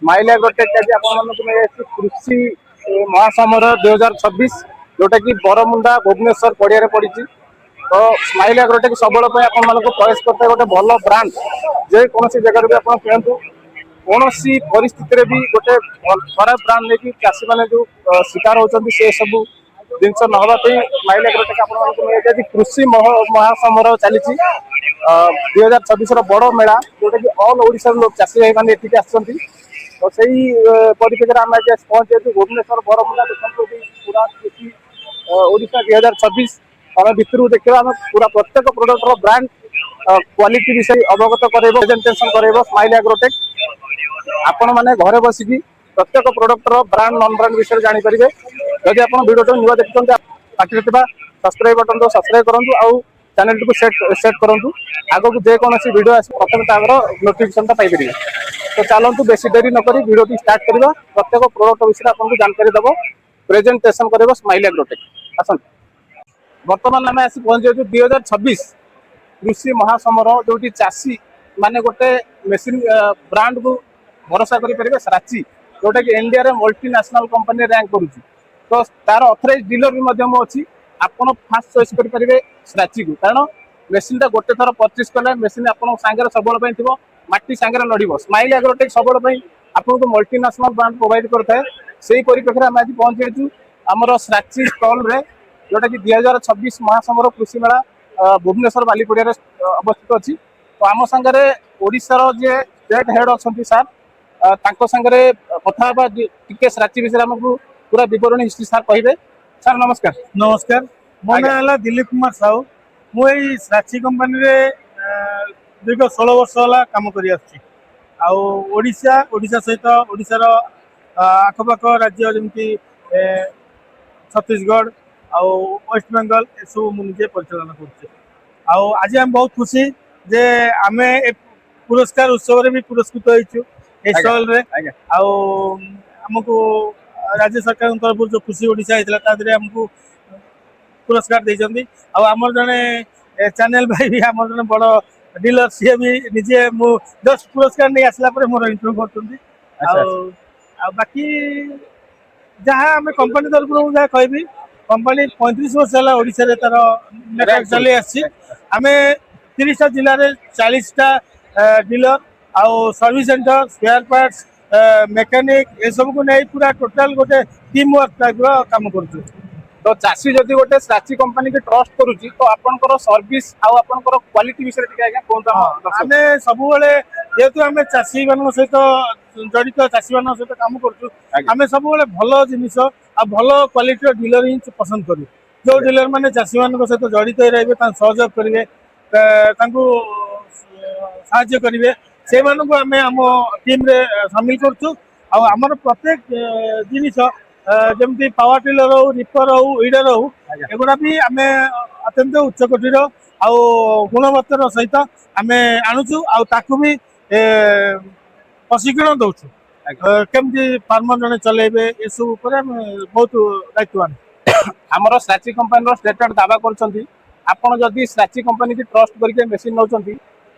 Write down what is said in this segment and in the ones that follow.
Smile agrotech आज आपको कृषि महासमर 2026 जोटा कि बरमुंडा भुवनेश्वर पड़िया पड़ी। तो स्माइल एग्रोटेक सब आपको प्रयास करते गोटे भल ब्रांड जेकोसी जगह भी आप किणु कौन परिस्थिति भी गोटे खराब ब्रांड लेकिन चाषी मैंने जो शिकार होती से सब जिनस नहवा स्माइल एग्रोटेक आपको कृषि महासमर चली 2026 बड़ मेला जोटा कि ऑल ओडिशा लोग चाषी भाई मैंने ये आसती। तो सही परिप्रेक्षी आम आज पहुंचे भुवनेश्वर बरमुंडा देखते पूरा कृषि ओडिशा 2026 आम भितर देखा आम पूरा प्रत्येक प्रोडक्टर ब्रांड क्वालिटी विषय अवगत प्रेजेंटेशन कर स्माइल एग्रोटेक आपण मैंने घरे बसिकी प्रत्येक प्रोडक्टर ब्रांड नॉन ब्रांड विषय जानीपर। जदि आप वीडियो नुआ देखते पार्टी सब्सक्राइब बटन तो सब्सक्राइब करूँ आउ चैनल टी सेट करूँ आग को जेकोसी वीडियो आस प्रथम तार नोटिफिकेशन पाइपर। तो चलतु बेसी देरी नक वीडियो स्टार्ट करवा प्रत्येक प्रोडक्ट विषय आपको जानकारी देव प्रेजेंटेशन कर स्माइल एग्रोटेक आस बर्तमान आम आसी पहुंची 2026 कृषि महासमर जो चाषी माने गोटे मेसीन ब्रांड को भरोसा करेंगे साची जोटा कि इंडिया मल्टीनेशनल कंपनी रैंक करुच्ची। तो तार अथराइज डीलर भी अच्छी आपड़ फास्ट चॉइस करेंगे साची को कारण मेसीन टा गोटे थर परचेज कले मेसीन आप सब थी माटी सांगे लड़ स्माइल एग्रोटेक सब आपको मल्टीनेशनल ब्रांड प्रोवाइड करता है। से परिप्रेक्षी आम आज पहुंची आमर साची स्टल रे जोटा कि 2026 महासमर कृषि मेला भुवनेश्वर बालीपड़िया अवस्थित अच्छी। तो आम सांगे ओडिशार जे स्टेट हेड अच्छा सार सांगे कथा टी साची विषय आमको पूरा विवरण हिस्ट्री सार कहे। सार नमस्कार। नमस्कार मो ना है दिलीप कुमार साहू मुझे साची कंपनी रे दीर्घ 16 वर्ष है कम कर सहित ओडिशार आखपाख राज्य जमी छत्तीसगढ़ आउ वेस्ट बेंगल ए सब मुझे परिचालन कर। आज आम बहुत खुशी जे आम पुरस्कार उत्सव भी पुरस्कृत होल आमको राज्य सरकार तरफ जो खुशी ओडिशा होता आमको पुरस्कार देते। आमर जड़े चैनल भाई भी आम जड़े बड़ डीलर सी भी निजे जस्ट पुरस्कार नहीं आसला मोर इंटरव्यू कर बाकी जहाँ आम कंपनी तरफ जहाँ कहि कंपनी 35 वर्ष है ओडिशा रे तार नेटवर्क चली आम 30टा जिले में 40टा डीलर आउ service centre spare parts mechanic ये सब को नहीं पूरा टोटाल गोटे टीम वर्क टाइप काम कर। तो चाषी जदि गोटे साची कंपनी के ट्रस्ट करुच्ची तो आपंकर सर्विस आउ आपंकर क्वालिटी विषय आम सब जेहेतु आम चाषी मान सहित जड़ित चाषी मान सहित कम करें सब भल जिनस भल क्वालिटी डीलर ही पसंद करूँ जो डीलर मैंने चाषी मान सहित जड़ित रही सहयोग करेंगे साहाय्य करेंगे से आम आम टीम रे सामिल करमर प्रत्येक जिनिस जमी पावर टिलर हो रिपर हो वीडर हो एगुड़ा भी आम अत्यंत उच्चकोटीर आउ गुणवत्तार सहित आम आणुचु आकु भी प्रशिक्षण दौचु केमती फार्मर जड़े चलेबे ये सब बहुत दायित्वान। आमर साची कंपनी स्टेटमेंट दावा कर जदि साची कंपनी की ट्रस्ट करके मेसीन नौ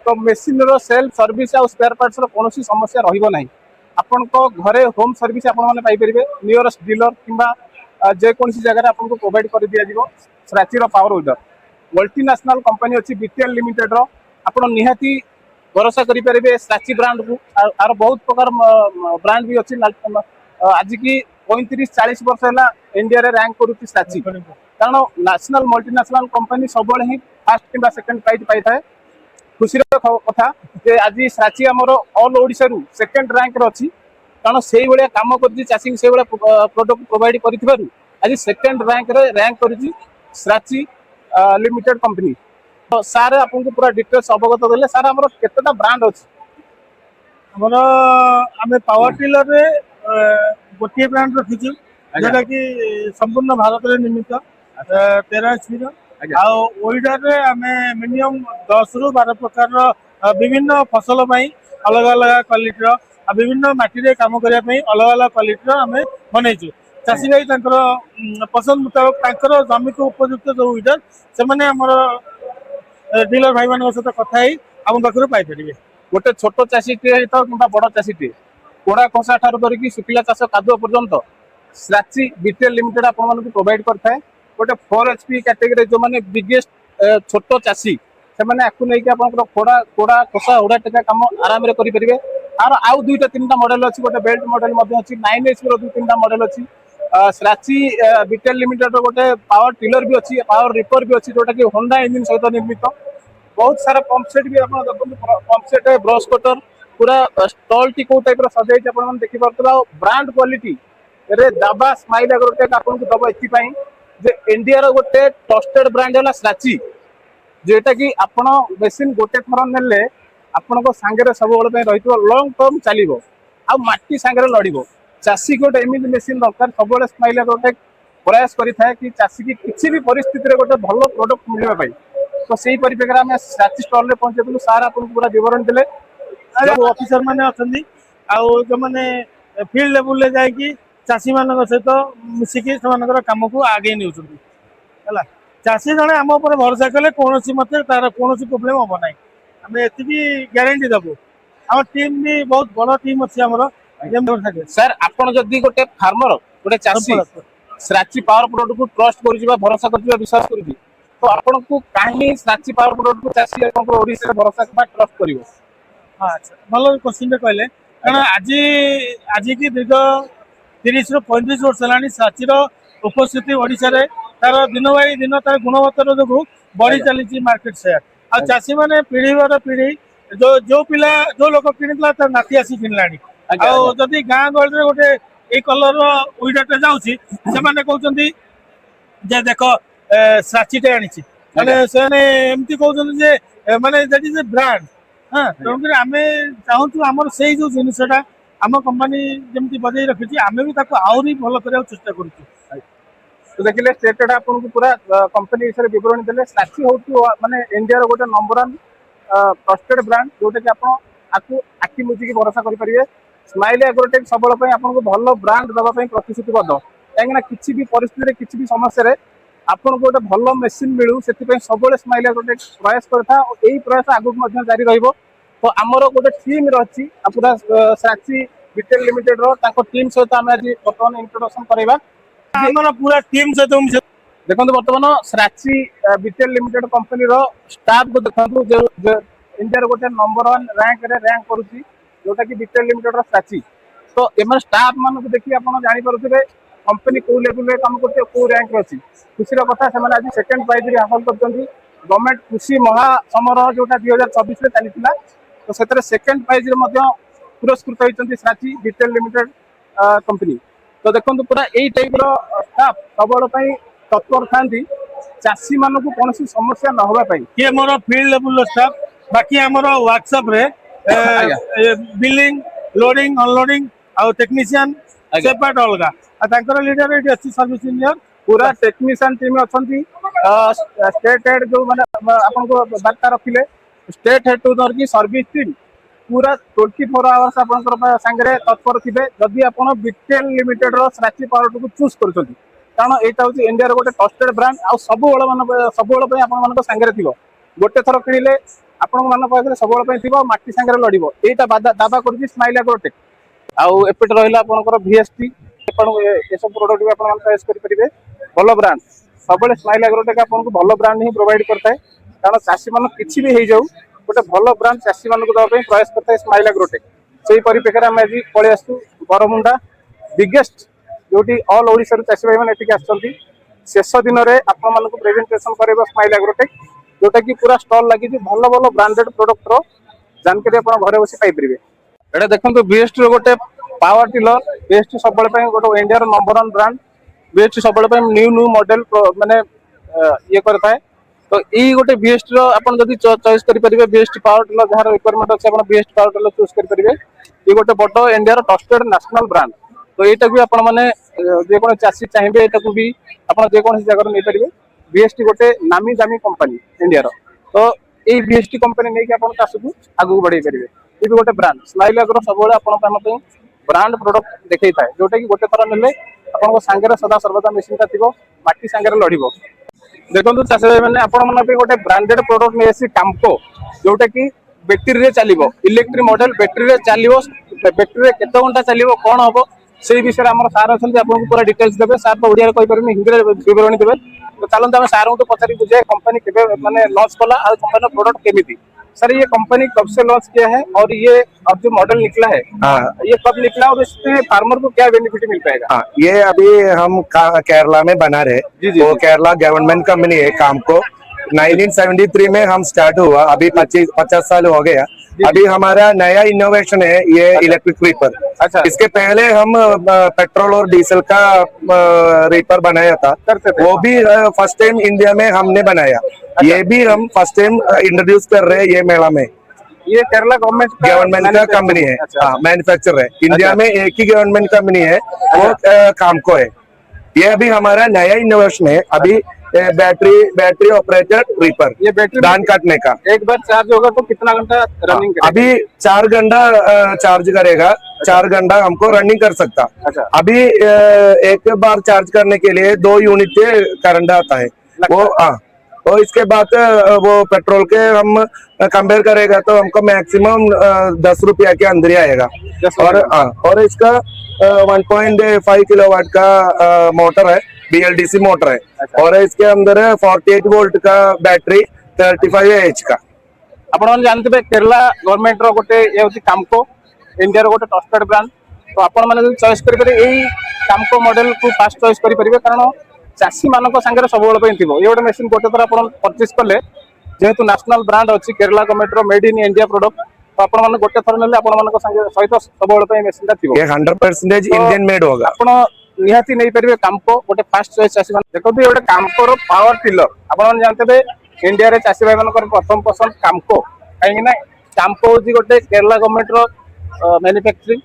तो मेसीन रो सेल सर्विस आउ स्पेयर पार्ट्स रो कौन समस्या रहिबो नाही। आपण घरे होम सर्विस आपण पाइपर नियरेस्ट डीलर कि जेकोसी जगह आपको प्रोवाइड कर दिया साची पावर विडर मल्टीनेशनल कंपनी अच्छी बीटीएल लिमिटेड आप निहाती भरोसा करेंगे साची ब्रांड को आर बहुत प्रकार ब्रांड भी अच्छी आज की 35-40 वर्ष है इंडिया रे रैंक करुच्ची साची कारण नेशनल मल्टीनेशनल कंपनी सब ही फास्ट कि सेकेंड प्राइज पाई था। खुशी कथा जे आज साची आमर ऑल ओडिशा रु सेकेंड रैंक अच्छी कारण से भाया कम कर चाषी से प्रोडक्ट प्रोवाइड कर आज सेकेंड रैंक रैंक करुच्ची साची लिमिटेड कंपनी। तो सार आपको पूरा डिटेल्स अवगत देले सार आमर केतेटा ब्रांड अच्छी आमर आम पावर टिलर रे गोटे ब्रांड रखीचु जोटा कि संपूर्ण भारत रे निर्मित 13 एचपी ओइडर रे आम मिनिमम 10 रु 12 प्रकार विभिन्न फसल अलग अलग क्वालिटी विभिन्न माटी काम करने अलग अलग क्वालिटी आम बनईचु। चाषी भाई पसंद मुताबिक जमी को उपयुक्त जो विडर से डीलर भाई मान सहित कथा आम पाखे पाइपर गोटे छोट चाषी कि बड़ चाषी कोड़ा खोसा ठार धरिकी शुखिला चाष कादुआ पर्यंत स्राची बीटेल लिमिटेड आपण मानक प्रोवाइड करथाय गोटे 4 HP कैटेगरी जो माने बिगेस्ट छोट चासी से माने आकु नै कि आपन कोड़ा कोड़ा खोसा उडा टेका काम आराम रे करि परिबे आर आउ दुईटा तीनटा मॉडल अछि गोटे बेल्ट मॉडल मध्ये अछि 9HP रो दुई तीनटा मॉडल अछि स्राची बीटेल लिमिटेड रो गोटे पावर टिलर भी अछि पावर रिपर भी अछि जोटा कि होंडा इंजन सहित निर्मित बहुत सारा पंप सेट भी आपण देखो पंप सेट ब्रश कटर पूरा स्टॉल टी को टाइप रो सजाई आपण मन देखि परतबा ब्रांड क्वालिटी रे दाबा स्माइल एग्रोटेक आपन को दबा एथि पई जे इंडिया रो गोटे ट्रस्टेड ब्रांड होला स्राची जेटा कि आपण मेसिन गोटे थर नेले आपण को सांगे सब बेले रही लंग टर्म चलो आ माटी सांगे लड़ब चाषी गोटे एमती मेसिन दरकार सब स्माइल गोटे प्रयास करें कि चाषी की किसी भी परिस्थिति रे गोटे भल प्रोडक्ट मिलवाई तो सही परिप्रेक्षी आम चाषी स्टल पहुंचे सार आपको पूरा विवरण देले ऑफिसर माने अछंदी आउ जो माने फील्ड लेवल ले जाय कि चाषी मान सहित मिसिकी से काम को आगे नेउछंदी हला चाषी जने आम ऊपर भरोसा कले कौन मत तार कौन प्रोब्लेम हम ना आम एति ग्यारंटी देबू आम टीम भी बहुत बड़ टीम अच्छी आमर सर आपन जदि गोटे फार्मर गोटे चाषी स्राची पावर प्रोडक्ट को ट्रस्ट कर भरोसा कर विश्वास कर तो आपन को कहीं स्राची पावर प्रोडक्ट को चाषी आपन ओडिसा रे भरोसा कर ट्रस्ट करिवो अच्छा भल क्वेश्चन कहले कारण आज आज की दीर्घ 30 ରୁ 35 वर्ष है साचीर उपस्थिति ओडिशा रे तार दिन बाई दिन तार गुणवत्तार जो बढ़ी चली मार्केट सेयार आ चाषी मैंने पीढ़ी बार पीढ़ी जो पिला जो लोक किणला तार नाती आसी किणला जदि गाँ गहली गोटे ये कलर उइडाटे जाऊँगी से कहते जे देख साचीटे आनी एमती कहते माने दैट इज ए ब्रांड हाँ तेणुक आम चाहूँ आमर से जो जिनसा आम कंपनी जमी बजाई रखी आम भी आहरी भल करने चेष्टा कर तो देखिले स्टेटेड आपन को पूरा कंपनी विषय विवरण देले साची होतु माने इंडिया रो गोटे नंबर 1 ट्रस्टेड ब्रांड जोटे कि आपन आकु आखि मुजी की भरोसा करि परिबे स्माइल एग्रोटेक सबल पय आपन को भलो ब्रांड दबा पय प्रतिश्रुतिबद्ध काहेकि किछि भी परिस्थिति रे किछि भी समस्या रे आपन को गोटे भलो मेसिन मिलू सेति पय सबले स्माइल एग्रोटेक प्रयास करथा और एही प्रयास आगु मध्ये जारी रहइबो तो आमर गोटे टीम रही पूरा साची बीटेल लिमिटेड रो ताको टीम सहित आम आज बर्तमान इंट्रोडक्शन करवा आमर पूरा टीम सहित देखो बर्तमान साची बीटेल लिमिटेड कंपनी रो स्टाफ को देखो जो इंडिया गोटे नंबर 1 रैंक रे रैंक करूची जोटा कि बीटेल लिमिटेड रो साची तो एमन स्टाफ मान को देखि आपण जानि परथिबे कंपनी को लेवल रे काम करते को रैंक रे अछि खुशी रो कथा से आज सेकंड प्राइज रे हासिल करछंती गवर्नमेंट कृषि महासमर जोटा 2024 रे चलीथिला तो सेतरे सेकंड प्राइज रे मध्य पुरस्कृत होइछंती साची बीटेल लिमिटेड कंपनी तो देखो पूरा यही टाइप रो स्टाफ सबल पई तत्पर थांती चाषी मान को कौन समस्या न होगा ये मोर फील्ड लेवल स्टाफ बाकी आमर वर्कशॉप रे बिलिंग लोडिंग अनलोडिंग आ टेक्नीशियन सेपरेट अलगा आ तांकर लीडर एटी अछि सर्विस इंजीनियर पूरा टेक्नीशियन टीम अछंती स्टेट हेड जो माने आपन को बार्ता रखिले स्टेट हेड टू दर की सर्विस टीम पूरा 24 आवर्स आपन संगे तत्पर थिबे जदि आपन बीटेल लिमिटेड रो स्राची पावर को चूज करछंती कारण एटा होची इंडिया रो गोटे ट्रस्टेड ब्रांड आ सब बेले आपन मान संगे थिबो गोटे थर किणिले आपन मान पाखरे सब बेले थिबो माटी संगे लड़िबो एटा दाबा करछि स्माइल एग्रोटेक आ एपटे रहिला आपनकर VST आपण ए सब प्रोडक्ट भी आपन मान चॉइस करि परिबे भलो ब्रांड सब बेले स्माइल एग्रोटेक आपन को भलो ब्रांड ही प्रोवाइड करता है कारण चाषी मान किछि भी हे जाऊ गोटे भलो ब्रांड चाषी मान को दबा पई प्रयास करता है स्माइल एग्रोटेक सेही परिप्रेक्षी हम आज पळे आसु बरमुंडा बिगेस्ट जोटी ऑल ओडिसा चाषी भाई मैंने आसछंती शेष दिन में आपण मान को प्रेजेंटेशन करेबो स्माइल एग्रोटेक जोटा कि पूरा स्टॉल लगी भल भल ब्रांडेड प्रोडक्ट रो जानकारी आपण घरे बसी पाई परिबे एटा देखंतु BST रो गोटे पावर टिलर BST सबले पई गोटे इंडिया रो नंबर 1 ब्रांड BST सबले पई न्यू मॉडल माने ये करता है तो ई गोटे BST रो आपण जदी चॉइस करि परिबे BST पावर टिलर जहार रिक्वायरमेंट अछि आपण BST पावर टिलर चूज करि परिबे ई गोटे बडो इंडिया रो ट्रस्टेड नेशनल ब्रांड तो एटा भी आपण माने जे कोन चासी चाहिबे एटा को भी आपण जे कोन जगह नै परिबे BST गोटे नामी दामी कंपनी इंडिया रो तो ए BST कंपनी नै कि आपण चासु को आगु बढ़ाई परिबे ई भी गोटे ब्रांड स्माइल एग्रो सबले आपण काम पे ब्रांड प्रोडक्ट देखै थाए जोटा कि गोटे थरा नेले आपण को संगे सदा सर्वदा मेसिन का थिबो माटी संगे लड़िबो देखंतु चासी भाई माने आपण मन पे गोटे ब्रांडेड प्रोडक्ट नै आसी कामको जोटा कि बैटरी रे चलिबो इलेक्ट्रिक मॉडल बैटरी रे चलिबो बैटरी केते घंटा चलिबो कोन हबो सेही विषय हमर सार अछन आपन पूरा डिटेल्स देबे सार तो ओडिया कहि परनी हिंदी रे विवरणी देबे तो चलन हम सार को पचारि बुझे कंपनी केबे माने लॉन्च कला आ कंपनी प्रोडक्ट केमिति सर ये कंपनी कब से लॉन्च किया है और ये अब जो मॉडल निकला है ये कब निकला और इसमें फार्मर को क्या बेनिफिट मिल पाएगा? हाँ, ये अभी हम केरला में बना रहे। वो केरला गवर्नमेंट कंपनी है। काम को 1973 में हम स्टार्ट हुआ, अभी 50 साल हो गया। अभी हमारा नया इनोवेशन है ये इलेक्ट्रिक रीपर। अच्छा। इसके पहले हम पेट्रोल और डीजल का रीपर बनाया था, वो भी फर्स्ट टाइम इंडिया में हमने बनाया। ये भी हम फर्स्ट टाइम इंट्रोड्यूस कर रहे हैं ये मेला में। ये केरला गवर्नमेंट का कंपनी है। हाँ, मैन्युफैक्चर है। इंडिया में एक ही गवर्नमेंट कंपनी है, वो कामको है। ये अभी हमारा नया इनोवेशन है। अभी बैटरी ऑपरेटेड रीपर, ये बैटरी धान काटने का। एक बार चार्ज होगा तो कितना घंटा रनिंग करेगा? अभी 4 घंटा चार्ज करेगा। 4 घंटा हमको रनिंग कर सकता। अच्छा। अभी एक बार चार्ज करने के लिए 2 यूनिट करंट आता है वो। हाँ, और इसके बाद वो पेट्रोल के हम कंपेयर करेगा तो हमको मैक्सिमम 10 रुपया के अंदर ही आएगा। और इसका 1.5 किलोवाट का मोटर है, BLDC मोटर है। अच्छा। और इसके अंदर 48 वोल्ट का बैटरी 35 एच का। आपण जानते केरला गवर्नमेंट रो गोटे ये होची कामको इंडिया रो गोटे ट्रस्टेड ब्रांड। तो आपण माने चॉइस करि पारे एई कामको मॉडल को फास्ट चॉइस करि परिबे, कारण चासी मानक संगे सब बेले पे थिबो। ये गोटे मशीन गोटे थर आपण परचेज कले जेहेतु नेशनल ब्रांड अछि केरला गवर्नमेंट रो मेड इन इंडिया प्रोडक्ट, तो आपण माने गोटे थर नेले आपण मानक संगे सहित सब बेले पे मशीन ता थिबो। ये 100% इंडियन मेड होगा। आपण निहाती नहीं परिबे कामको गोटे फास्ट चॉइस चासी मान देखो ये गोटे कामको रो पावर टिलर। आपण माने जानते इंडिया रे चासी भाई मानकर प्रथम पसंद कामको, काहे ना कामको होची गोटे केरला गवर्नमेंट रो मैन्युफैक्चरिंग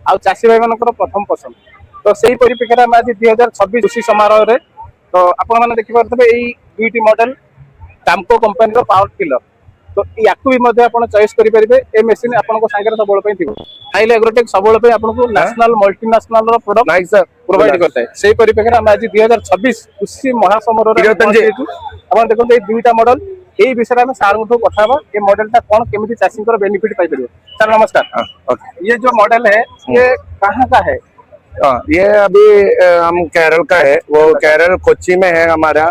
आ चासी भाई मानकर प्रथम पसंद। तो सेही परिप्रेक्षी में आज 2026 कृषि समारोह रे तो आपण माने देखि परथबे एई दुईटी मॉडल कामको कंपनी रो पावर टिलर। तो याकू भी मध्ये आपण चॉइस करि परिबे। ए मशीन आपण को संगे सब बेले पे थिबो। हाईली एग्रोटेक सब बेले पे आपण को नेशनल मल्टीनेशनल रो प्रोडक्ट नहीं सर प्रोवाइड करता है। सेही परिप्रेक्षी में आज 2026 कृषि महासमारोह रे आपण देखो ए दुईटा मॉडल एई विषय में सार को कथाबा ए मॉडलटा कोन केमिति चाषी को बेनिफिट पाई परिबो। सर नमस्कार। ओके। ये जो मॉडल है ये कहां का है? ये अभी हम केरल का है। वो केरल कोच्चि में है हमारा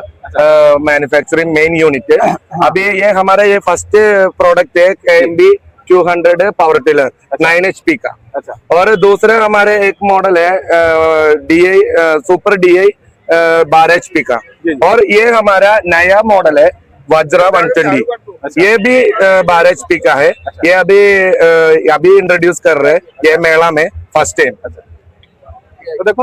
मैन्युफैक्चरिंग मेन यूनिट है। अभी ये हमारा ये फर्स्ट प्रोडक्ट है KMB 200 पावर टिलर 9 HP का। अच्छा। और दूसरे हमारे एक मॉडल है DI सुपर DI 12 HP का। और ये हमारा नया मॉडल है वज्रा 120। ये भी 12 HP का है। ये अभी इंट्रोड्यूस कर रहे हैं ये मेला में फर्स्ट टाइम। तो देखो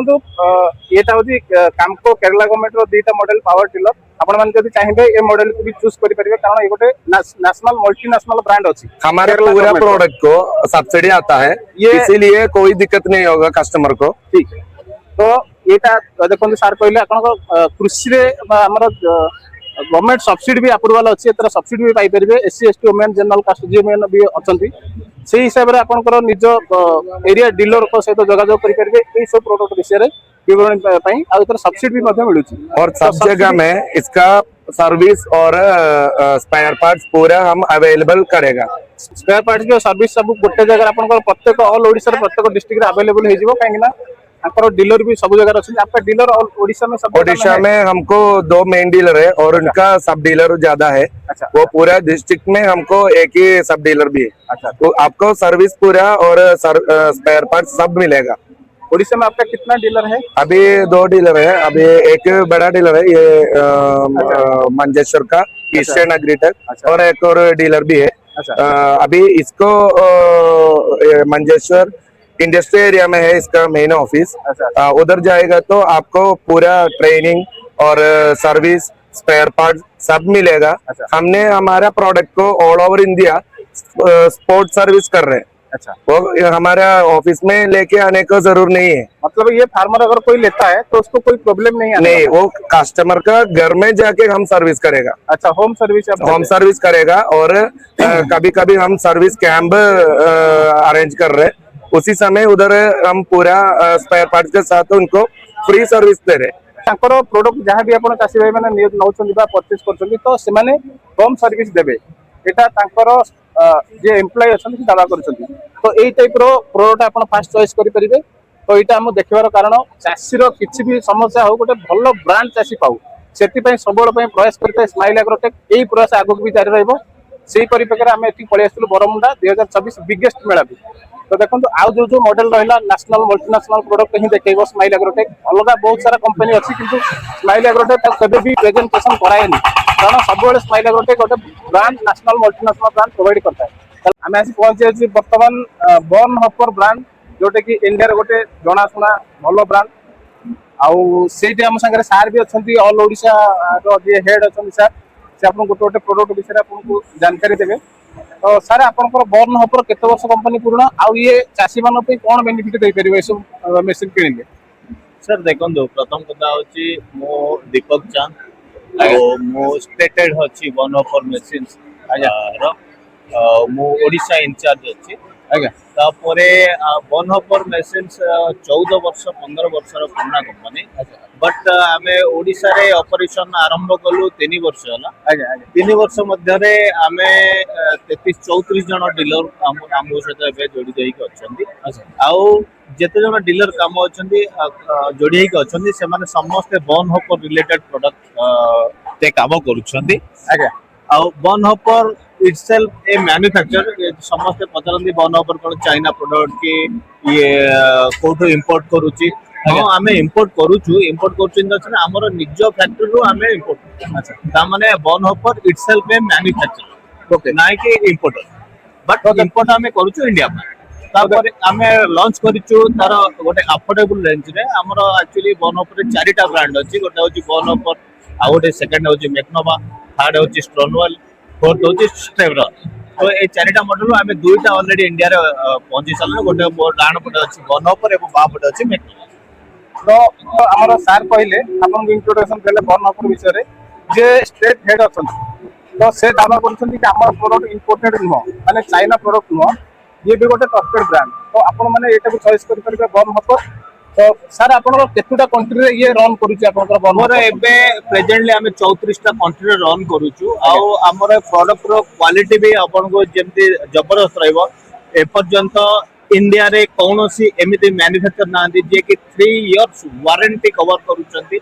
एटा होची कामको केरला गवर्नमेंट रो दीटा मॉडल पावर टिलर। आपण मान जदी चाहिबे ए मॉडल को भी चूज करि परिबे, कारण ये गोटे नेशनल मल्टीनेशनल ब्रांड अछि। हमारे पूरा प्रोडक्ट को सब्सिडी आता है, इसीलिए कोई दिक्कत नहीं होगा कस्टमर को। ठीक है। तो एटा देखो सर कहले आपण कृषि रे हमर गवर्नमेंट सब्सिडी भी अप्रूवल अछि, एतर सब्सिडी भी पाई परिबे। SC ST women general caste जेमेन भी अछंती, से हिसाब रे आपनकर निज एरिया डीलर को सहित जोगाजोग करि परिबे ए सब प्रोडक्ट विषय रे विवरण पई आ एतर सब्सिडी भी मध्ये मिलुची। और सब जगह में इसका सर्विस और स्पेयर पार्ट्स पूरा हम अवेलेबल करेगा। स्पेयर पार्ट्स के सर्विस सब गोटे जगह आपनकर प्रत्येक ऑल ओडिसा रे प्रत्येक डिस्ट्रिक्ट रे अवेलेबल हे जिवो, काहे ना आपरो डीलर भी सब जगह अछि। आपका डीलर ऑल ओडिसा में सब ओडिशा में हमको 2 मेन डीलर है और उनका सब डीलर ज्यादा है। अच्छा। वो पूरा डिस्ट्रिक्ट में हमको एक ही सब डीलर भी है। अच्छा। तो आपको सर्विस पूरा और स्पेयर पार्ट सब मिलेगा। ओडिशा में आपका कितना डीलर है? अभी 2 डीलर है। अभी एक बड़ा डीलर है ये मंजेश्वर का ईस्टर्न एग्रीटेक। अच्छा। और एक और डीलर भी है। अच्छा। अभी इसको मंजेश्वर इंडस्ट्रियल एरिया में है इसका मेन ऑफिस। अच्छा। उधर जाएगा तो आपको पूरा ट्रेनिंग और सर्विस स्पेयर पार्ट सब मिलेगा। अच्छा। हमने हमारा प्रोडक्ट को all over India sport service कर रहे हैं। अच्छा। वो हमारा ऑफिस में लेके आने का जरूर नहीं है। मतलब ये फार्मर अगर कोई लेता है तो उसको कोई प्रॉब्लम नहीं आने नहीं, वो कस्टमर का घर में जाके हम सर्विस करेगा। अच्छा, होम सर्विस करेगा। और कभी कभी हम सर्विस कैंप अरेंज कर रहे हैं, उसी समय उधर हम पूरा स्पेयर पार्ट्स के साथ उनको फ्री सर्विस दे रहे। तांकर प्रोडक्ट जहां भी आपण चासी भाई माने नौचंदी बा परचेज करचंदी तो से माने होम सर्विस देबे। एटा तांकर जे एम्प्लॉय अच्छे दावा कर तो यही टाइप प्रोडक्ट आप फास्ट चॉइस करेंगे तो यहाँ आम देखबार कारण चाषीर किसी भी समस्या हो गोटे भल ब्रांड चाषी पाऊ से सब प्रयास करते स्माइल एग्रोटेक यही प्रयास आगक भी जारी रही परिप्रेक्षी आम ये पलि आसलु बरमुंडा 2024 बिगेस्ट मेला भी तो देखो आउ जो मॉडल रहा नेशनल मल्टीनेशनल प्रोडक्ट ही देखेब स्माइल एग्रोटेक अलग बहुत सारा कंपनी अच्छी किंतु स्माइल एग्रोटेक केबे भी प्रेजेंटेशन कराएनि कारण सब स्माइल एग्रोटेक गोटे brand national multinational brand provide करता है आम आसी पहुंची बर्तमान बर्न हपर ब्रांड जोटा कि इंडिया गोटे जनाशुना भल ब्रांड आउ से आम सागर सार भी अच्छा ऑल ओडिशा जी हेड अच्छा सार से आप गोटे गोटे प्रोडक्ट विषय आपको जानकारी देवे तो सार आपंकर बर्न हपर केते वर्ष कंपनी पुराना आउ ये चाषी मान कौन बेनिफिट दे पारे सब मेसीन किଣିले सर देखो प्रथम कथा हूँ मो दीपक चांद मो स्टेटेड अच्छी वन ऑफर मेसिन्स मो ओडिशा इंचार्ज अच्छी आज्ञा तापरे वन ऑफर मेसिन्स 14 वर्ष 15 वर्ष पुराना कंपनी बट आम ओडिशा रे ऑपरेशन आरंभ कलु 3 वर्ष होला आज्ञा आज्ञा 3 वर्ष मध्य आम 33-34 जन डीलर आम सहित ए जोड़ी जाइक अच्छा आउ जेते जन डीलर काम अच्छा जोड़ी होइक अच्छा से माने समस्त वन हॉपर रिलेटेड प्रोडक्ट ते काम करूछंती आज्ञा आउ वन हॉपर इटसेल्फ ए मैन्युफैक्चर समस्त पचारती वन हॉपर कोन चाइना प्रोडक्ट की ये कोठो इंपोर्ट करूची हाँ आम इंपोर्ट करूछु इंपोर्ट करूछु हमर निज फैक्ट्री रु आम इंपोर्ट अच्छा ता माने वन हॉपर इटसेल्फ ए मैन्युफैक्चर ओके नाइ कि इंपोर्टर बट इंपोर्ट आम करूछु इंडिया में तापर आम लॉन्च करिछु तार गोटे अफोर्डेबल रेंज रे हमर एक्चुअली वन हॉपर चारिटा ब्रांड अछि गोटे होची वन हॉपर आ गोटे सेकंड होची मेक्नोवा थर्ड होची स्टोनवेल फोर्थ होची स्टेवरर तो ए चारिटा मॉडल आम दुईटा ऑलरेडी इंडिया रे पहुंची साल गोटे डाण पटे अछि वन हॉपर एवं बा पटे अछि मेक्नोवा तो आमर सार कहले आपन इंट्रोडक्शन कले बर्न हपर विषय जे स्टेट हेड अच्छा तो से दावा कर प्रोडक्ट इंपोर्टेड नुह माने चाइना प्रोडक्ट नुह ये भी गोटे ट्रस्टेड ब्रांड तो आपण मैंने ये चॉइस कर बर्न हपर तो सर आपन केतुटा कंट्री रे ये रन करूची आपन मोर एबे प्रेजेंटली आमे 34 टा कंट्री रे रन करूछु आउ हमर प्रोडक्ट रो क्वालिटी भी आपन को जेमती जबरदस्त रहइबो ए पर्यंत इंडिया रे कौनसी एमिति मैन्युफैक्चर नांदी जे कि 3 इयर्स वारंटी कवर करूचंती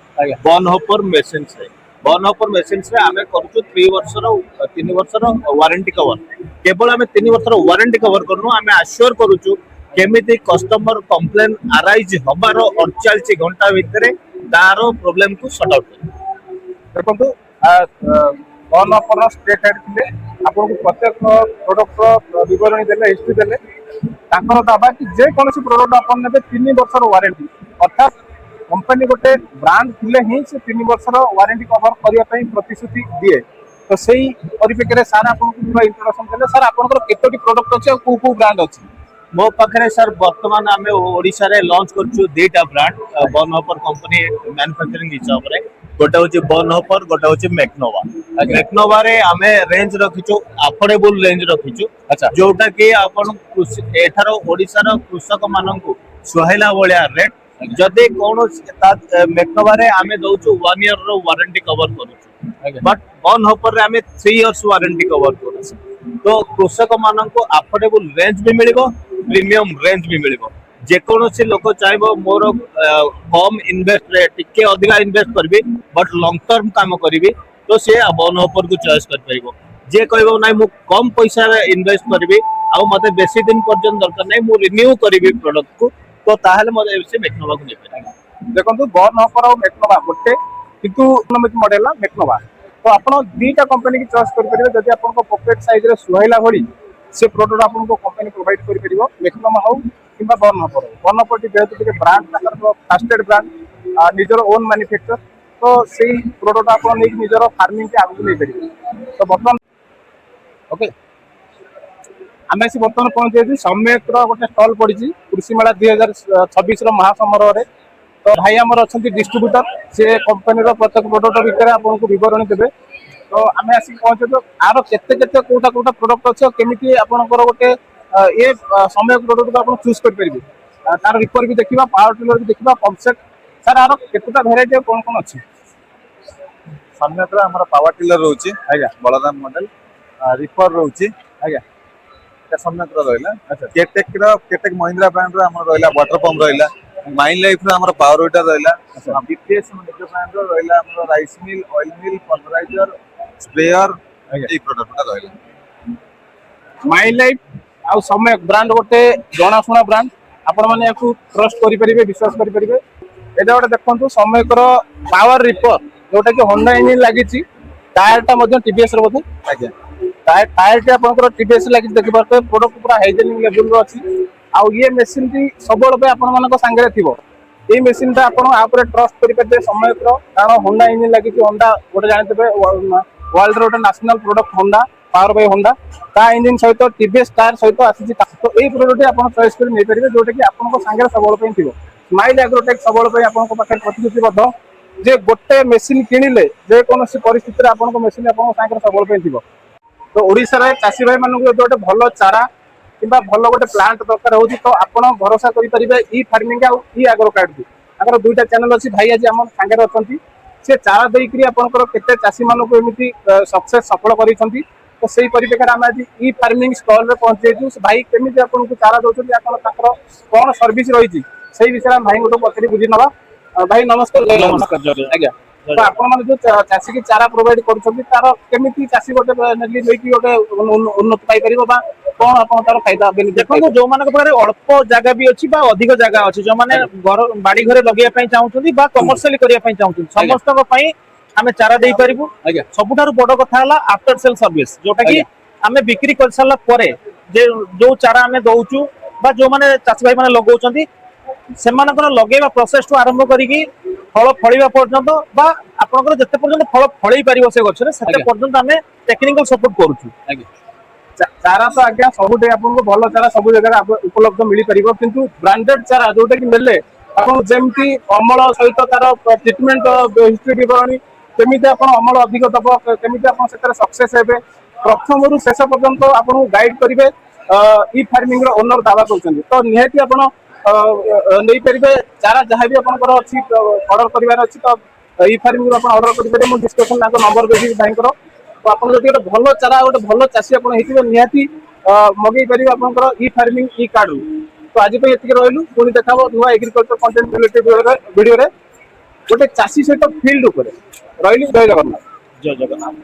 वन हॉपर मेसिन्स रे वन हॉपर मेसिन्स रे आमे करूछु 3 वर्ष रो 3 वर्ष रो वारंटी कवर केवल आमे 3 वर्ष रो वारंटी कवर करनु आमे अश्योर करूछु केमिति कस्टमर कंप्लेन अराइज हबार 48 घंटा भितर तारो प्रॉब्लम को सॉर्ट आउट कर देखो वन हॉपर स्टेट हेड थिले आपन को प्रत्येक प्रोडक्ट विवरणी देले हिस्ट्री देले ताकर दाबा कि जे कोनसी प्रोडक्ट आपन नेबे 3 वर्ष रो वारंटी अर्थात कंपनी गोटे ब्रांड थिले ही से 3 वर्ष रो वारंटी कवर करिया पई प्रतिश्रुति दिए तो सेही परिप्रेक्षी सार आपन को पूरा इंट्रोडक्शन देले सर आपन केतोटी प्रोडक्ट अछि और को ब्रांड अछि मो पाखे सर बर्तमान आम ओडिशा रे लॉन्च करछु दुईटा brand one hopper company manufacturing हिसाब रे गोटे होची वन हॉपर गोटे होची मेक्नोवा मेक्नोवा रे आमे रेंज रखिछु अफोर्डेबल रेंज रखिछु अच्छा जोटा कि आपण एठार ओडिशा रो कृषक माननकु सुहाइला बळिया रेट जदि कोनो मेक्नोवा रे आमे दउछु 1 ईयर रो वारंटी कवर करूछु बट वन हॉपर रे आमे 3 इयर्स वारंटी कवर करूछु तो कृषक माननकु अफोर्डेबल रेंज भी मिलिबो प्रीमियम रेंज भी मिलिबो जेकोसी लोक चाहबो मोर कम इन्वेस्ट रे टिके अधिका इन्वेस्ट करबी बट लॉन्ग टर्म काम करबी तो से वन हॉपर को चॉइस कर पाइबो जे कहबो नै मु कम पैसा रे इन्वेस्ट करबी आ मते बेसी दिन पर्यंत दरकार नै मु रिन्यू करबी प्रोडक्ट को तो ताहले मते से मेक्नोवा को नै देखो वन हॉपर और मेक्नोवा गोटे किंतु इकोनॉमिक मॉडल है मेक्नोवा तो आपन दीटा कंपनी की चॉइस कर परिबे जदि आपन को पॉकेट साइज रे सुहाइला भली से प्रोडक्ट आपन को कंपनी प्रोवाइड कर परिबो मेक्नोवा हो किबा वन हॉपर टी जेहेतु ब्रांड ताकर ट्रस्टेड ब्रांड निजर ओन मैन्युफैक्चर तो सेही प्रोडक्ट आपन नै निजर फार्मिंग के आगु नै परिबे तो बर्तमान ओके आमे से बर्तमान पहुंचे सम्यक गोटे स्टॉल पड़ी कृषि मेला 2026 महासमारोह रे तो भाई आमर अच्छा डिस्ट्रीब्यूटर से कंपनी प्रत्येक प्रोडक्ट भितर आपको बरणी देवे तो आम आसिक पहुंचे तो आर केते कोटा कोटा प्रोडक्ट अच्छे केमी आपंकर गोटे ये समय प्रोडक्ट को आप चूज करेंगे तार रिपर भी देखा पावर टिलर भी देखा पंपसेट सर आर केतटा भेराइटी कौन कौन अच्छी सम्यक पावर टिलर रोचे आज्ञा बलदान मॉडल रिपर रोचे आज्ञा सम्यक रहिला केटेक महिंद्रा ब्रांड रो हमर रहिला वाटर पंप रहिला माइन लाइफ रो हमर पावर हीटर रहिला बीपीएस निज ब्रांड रो रहिला हमर राइस मिल ऑयल मिल फर्टिलाइजर स्प्रेयर ए प्रोडक्ट रहिला माई लाइफ आउ समय ब्रांड गोटे जनाशुना ब्रांड आपण मैंने ट्रस्ट करेंगे विश्वास करेंगे एटा गोटे देखो समय पावर रिपर जोटा कि होंडा इंजिन लगी टायर टा टीवीएस बोधे आज्ञा टायर टी आप टीवीएस लगी देखिए प्रोडक्ट पूरा हाइजेनिक लेवल अच्छी आउ ये मेसीन टी सब आपण सांगे थी ये मेसीन टा आप ट्रस्ट करेंगे समय कारण होंडा इंजिन लगी होंडा गोटे जानते वर्ल्ड रोटे national product Honda power by Honda ता इंजिन सहित टीवीएस टायर सहित आसी तो ये प्रोडक्ट आप चॉइस कर नहीं पारे जोटा कि आपको सांगे सबल थी स्माइल एग्रोटेक सबल पाखे प्रतिश्रुतिबद्ध जे गोटे मेसीन किणिले जेकोसी परिस्थिति आपको मेसीन आप सबल थी तो ओडिशा रे चाषी भाई मानक गोटे भल चारा किंबा भल गोटे प्लांट दरकार होची तो आपण भरोसा करि परिबे ई फार्मिंग आ ई एग्रो कार्ड की अगर दुईटा चैनल अछि भाई आज हम सांगे अछंती से चारा देई करी आपनकर केते चाषी मानक एमिति सक्सेस सफल करिसंती तो सेही परिप्रेक्षी हम आज ई फार्मिंग स्टॉल रे पहुंचेजु भाई केमिति आपनको चारा दोछंती आपण ताकर कोन सर्विस रहिछि सेही विषय हम भाई गोटे पचरी बुझी नबा भाई नमस्कार नमस्कार आज्ञा तो आपण माने जो चाषी की चारा प्रोवाइड करछंती तार केमिति चाषी गोटे नेली लेकी गोटे उन्नत पाई परिबो बा कोन आपण तार फायदा बेनिफिट देखो जो मानक पारे अल्प जगह भी अछि बा अधिक जगह अछि जो माने घर बाड़ी घरे लगिया पई चाहउछंती बा कमर्शियल करिया पई चाहउछंती समस्त को पई आमे चारा देई परिबु आज्ञा सबुठारु बड़ कथा हला आफ्टर सेल सर्विस जोटा कि आमे बिक्री कर साला परे जे जो चारा आमे दउचु बा जो माने चाषी भाई माने लगौछंती सेमानकर लगेवा प्रोसेस टू आरंभ करिकी फल फळिबा पर्यंत बा आपनकर जते पर्यंत फल फळेई परिबो से गछरे सेते पर्यंत आमे टेक्निकल सपोर्ट करूछु चारा तो आज्ञा सबुठे आपको भल चारा सब जगह उपलब्ध मिल पार किंतु ब्रांडेड चारा जोटा कि नेले आपन जेमती अमल सहित तार ट्रीटमेंट हिस्ट्री विवरणी केमिति आपन अमल अधिक दब केमिति आपन सेतर सक्सेस हेबे प्रथम रु शेष पर्यंत आपन गाइड करिवे ई फार्मिंग रो ओनर दावा करछन तो निहाती आपन नै परिबे चारा जहां भी आपनकर अछि ऑर्डर करिवार अछि तो ई फार्मिंग रो आपन ऑर्डर करि पारे मो डिस्क्रिप्शन नाको नंबर देबी बैंकर तो आप गोटे भल चारा गोटे भल चाषी आप निहाती मगई पारे आपंकर ई फार्मिंग ई कार्ड तो आज ये रही पुणी देखा नुआ एग्रीकल्चर कंटेंट रिलेटेड वीडियो गोटे चाषी सहित फील्ड रही जय जगन्नाथ जय जगन्नाथ।